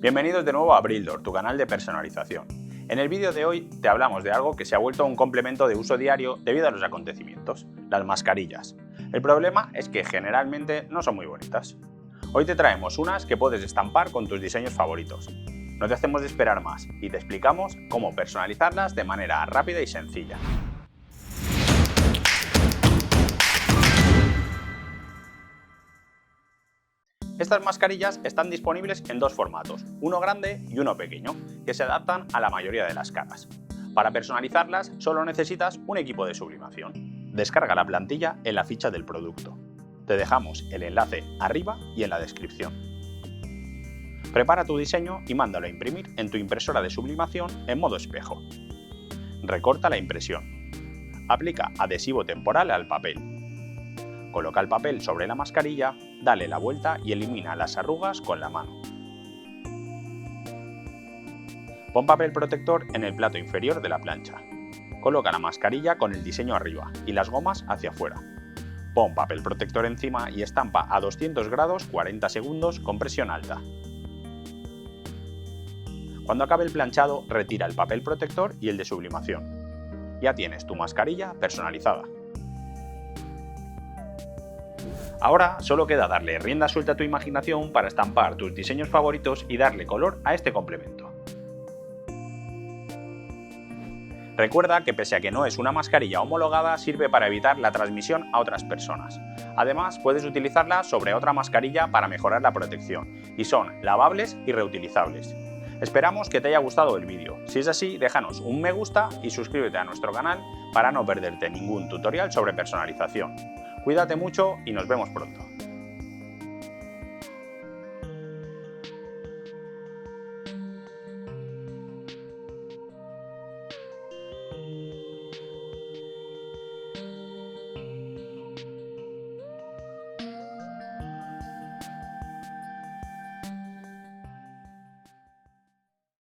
Bienvenidos de nuevo a Brildor, tu canal de personalización. En el vídeo de hoy te hablamos de algo que se ha vuelto un complemento de uso diario debido a los acontecimientos, las mascarillas. El problema es que generalmente no son muy bonitas. Hoy te traemos unas que puedes estampar con tus diseños favoritos. No te hacemos esperar más y te explicamos cómo personalizarlas de manera rápida y sencilla. Estas mascarillas están disponibles en dos formatos, uno grande y uno pequeño, que se adaptan a la mayoría de las caras. Para personalizarlas solo necesitas un equipo de sublimación. Descarga la plantilla en la ficha del producto. Te dejamos el enlace arriba y en la descripción. Prepara tu diseño y mándalo a imprimir en tu impresora de sublimación en modo espejo. Recorta la impresión. Aplica adhesivo temporal al papel. Coloca el papel sobre la mascarilla, dale la vuelta y elimina las arrugas con la mano. Pon papel protector en el plato inferior de la plancha. Coloca la mascarilla con el diseño arriba y las gomas hacia afuera. Pon papel protector encima y estampa a 200 grados 40 segundos con presión alta. Cuando acabe el planchado, retira el papel protector y el de sublimación. Ya tienes tu mascarilla personalizada. Ahora solo queda darle rienda suelta a tu imaginación para estampar tus diseños favoritos y darle color a este complemento. Recuerda que pese a que no es una mascarilla homologada, sirve para evitar la transmisión a otras personas. Además, puedes utilizarla sobre otra mascarilla para mejorar la protección, y son lavables y reutilizables. Esperamos que te haya gustado el vídeo. Si es así, déjanos un me gusta y suscríbete a nuestro canal para no perderte ningún tutorial sobre personalización. Cuídate mucho y nos vemos pronto.